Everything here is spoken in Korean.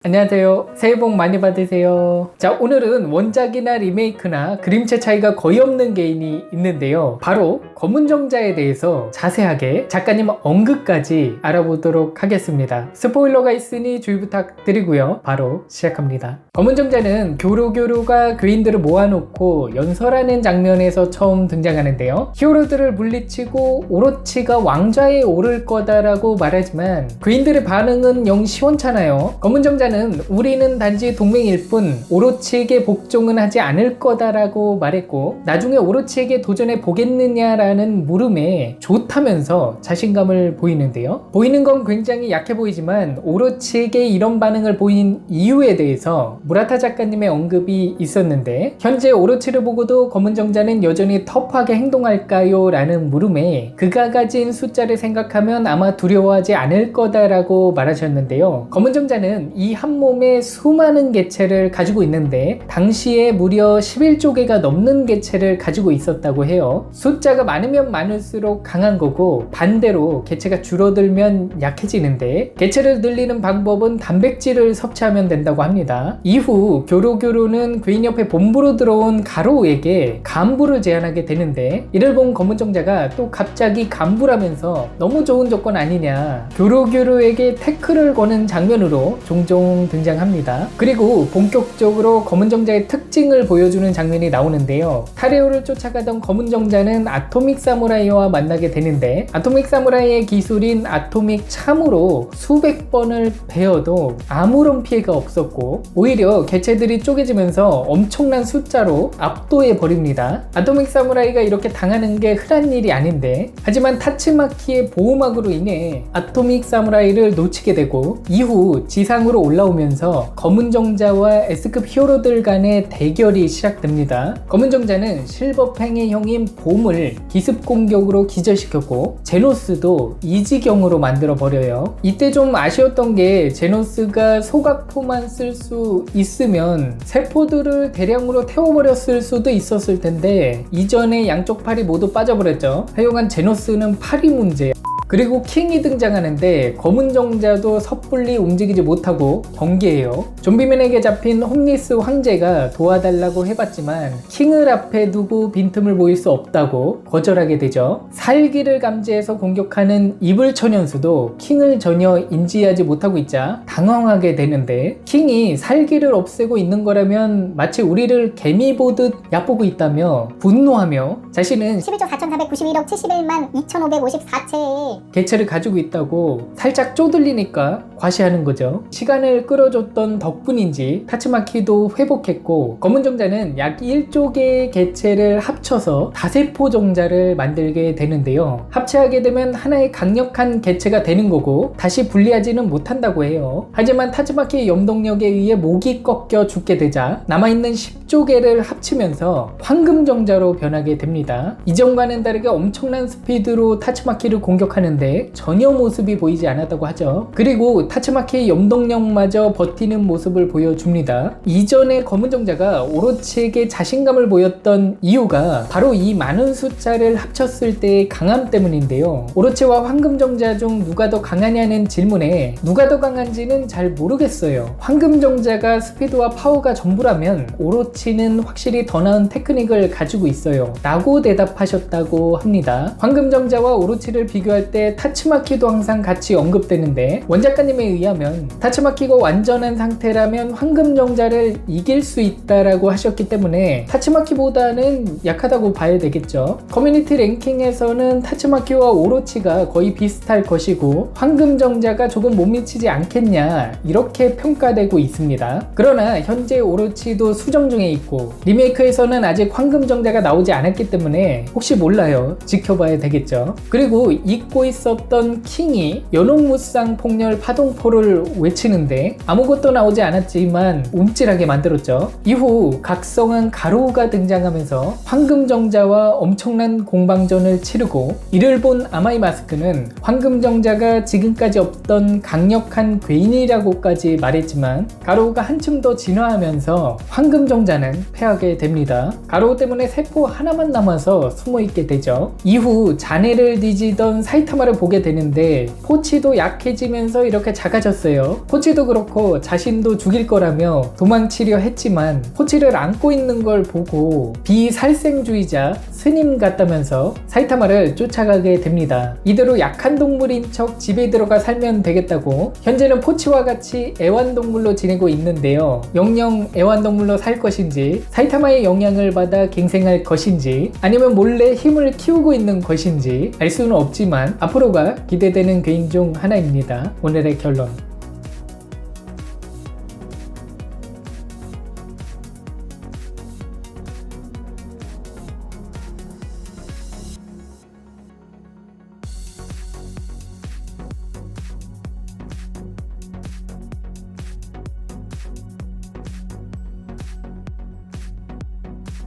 안녕하세요. 새해 복 많이 받으세요. 자, 오늘은 원작이나 리메이크나 그림체 차이가 거의 없는 게임이 있는데요. 바로 검은정자에 대해서 자세하게 작가님 언급까지 알아보도록 하겠습니다. 스포일러가 있으니 주의 부탁드리고요. 바로 시작합니다. 검은정자는 교로교로가 괴인들을 모아놓고 연설하는 장면에서 처음 등장하는데요. 히어로들을 물리치고 오로치가 왕좌에 오를 거다라고 말하지만 괴인들의 반응은 영 시원찮아요. 검은정자 우리는 단지 동맹일 뿐 오로치에게 복종은 하지 않을 거다라고 말했고, 나중에 오로치에게 도전해 보겠느냐라는 물음에 좋다면서 자신감을 보이는데요. 보이는 건 굉장히 약해 보이지만 오로치에게 이런 반응을 보인 이유에 대해서 무라타 작가님의 언급이 있었는데, 현재 오로치를 보고도 검은정자는 여전히 터프하게 행동할까요? 라는 물음에 그가 가진 숫자를 생각하면 아마 두려워하지 않을 거다라고 말하셨는데요. 검은정자는 이 한 몸에 수많은 개체를 가지고 있는데 당시에 무려 11조개가 넘는 개체를 가지고 있었다고 해요. 숫자가 많으면 많을수록 강한 거고, 반대로 개체가 줄어들면 약해지는데 개체를 늘리는 방법은 단백질을 섭취하면 된다고 합니다. 이후 교로교로는 괴인 옆에 본부로 들어온 가로우에게 간부를 제안하게 되는데, 이를 본 검은정자가 또 갑자기 간부라면서 너무 좋은 조건 아니냐, 교로교로에게 태클을 거는 장면으로 종종 등장합니다. 그리고 본격적으로 검은정자의 특징을 보여주는 장면이 나오는데요. 타레오를 쫓아가던 검은정자는 아토믹 사무라이와 만나게 되는데, 아토믹 사무라이의 기술인 아토믹 참으로 수백 번을 베어도 아무런 피해가 없었고, 오히려 개체들이 쪼개지면서 엄청난 숫자로 압도해 버립니다. 아토믹 사무라이가 이렇게 당하는 게 흔한 일이 아닌데, 하지만 타츠마키의 보호막으로 인해 아토믹 사무라이를 놓치게 되고, 이후 지상으로 올라오면서 검은정자와 S급 히어로들 간의 대결이 시작됩니다. 검은정자는 실버팽의 형인 봄을 기습 공격으로 기절시켰고, 제노스도 이 지경으로 만들어 버려요. 이때 좀 아쉬웠던 게, 제노스가 소각포만 쓸 수 있으면 세포들을 대량으로 태워버렸을 수도 있었을 텐데, 이전에 양쪽 팔이 모두 빠져버렸죠. 하여간 제노스는 팔이 문제야. 그리고 킹이 등장하는데 검은정자도 섣불리 움직이지 못하고 경계해요. 좀비맨에게 잡힌 홈리스 황제가 도와달라고 해봤지만 킹을 앞에 두고 빈틈을 보일 수 없다고 거절하게 되죠. 살기를 감지해서 공격하는 이불천연수도 킹을 전혀 인지하지 못하고 있자 당황하게 되는데, 킹이 살기를 없애고 있는 거라면 마치 우리를 개미 보듯 얕보고 있다며 분노하며, 자신은 11조 4,491억 71만 2,554채의 개체를 가지고 있다고 살짝 쪼들리니까 과시하는 거죠. 시간을 끌어줬던 덕분인지 타츠마키도 회복했고, 검은정자는 약 1조 개의 개체를 합쳐서 다세포 정자를 만들게 되는데요. 합체하게 되면 하나의 강력한 개체가 되는 거고 다시 분리하지는 못한다고 해요. 하지만 타츠마키의 염동력에 의해 목이 꺾여 죽게 되자 남아있는 10조 개를 합치면서 황금정자로 변하게 됩니다. 이전과는 다르게 엄청난 스피드로 타츠마키를 공격하는데 전혀 모습이 보이지 않았다고 하죠. 그리고 타츠마키의 염동력마저 버티는 모습을 보여줍니다. 이전에 검은정자가 오로치에게 자신감을 보였던 이유가 바로 이 많은 숫자를 합쳤을 때의 강함 때문인데요. 오로치와 황금정자 중 누가 더 강하냐는 질문에 누가 더 강한지는 잘 모르겠어요. 황금정자가 스피드와 파워가 전부라면 오로치는 확실히 더 나은 테크닉을 가지고 있어요 라고 대답하셨다고 합니다. 황금정자와 오로치를 비교할 때 타츠마키도 항상 같이 언급되는데, 원작가님에 의하면 타츠마키가 완전한 상태라면 황금정자를 이길 수 있다라고 하셨기 때문에 타츠마키보다는 약하다고 봐야 되겠죠. 커뮤니티 랭킹에서는 타츠마키와 오로치가 거의 비슷할 것이고 황금정자가 조금 못 미치지 않겠냐, 이렇게 평가되고 있습니다. 그러나 현재 오로치도 수정 중에 있고 리메이크에서는 아직 황금정자가 나오지 않았기 때문에 혹시 몰라요. 지켜봐야 되겠죠. 그리고 잊고 있었던 킹이 연옥무쌍 폭렬 파동포를 외치는데 아무것도 나오지 않았지만 움찔하게 만들었죠. 이후 각성한 가로우가 등장하면서 황금정자와 엄청난 공방전을 치르고, 이를 본 아마이 마스크는 황금정자가 지금까지 없던 강력한 괴인이라고까지 말했지만 가로우가 한층 더 진화하면서 황금정자는 패하게 됩니다. 가로우 때문에 세포 하나만 남아서 숨어있게 되죠. 이후 잔해를 뒤지던 사이타 사이타마를 보게 되는데 포치도 약해지면서 이렇게 작아졌어요. 포치도 그렇고 자신도 죽일 거라며 도망치려 했지만 포치를 안고 있는 걸 보고 비살생주의자 스님 같다면서 사이타마를 쫓아가게 됩니다. 이대로 약한 동물인 척 집에 들어가 살면 되겠다고 현재는 포치와 같이 애완동물로 지내고 있는데요. 영영 애완동물로 살 것인지 사이타마의 영향을 받아 갱생할 것인지 아니면 몰래 힘을 키우고 있는 것인지 알 수는 없지만 앞으로가 기대되는 개인 중 하나입니다. 오늘의 결론.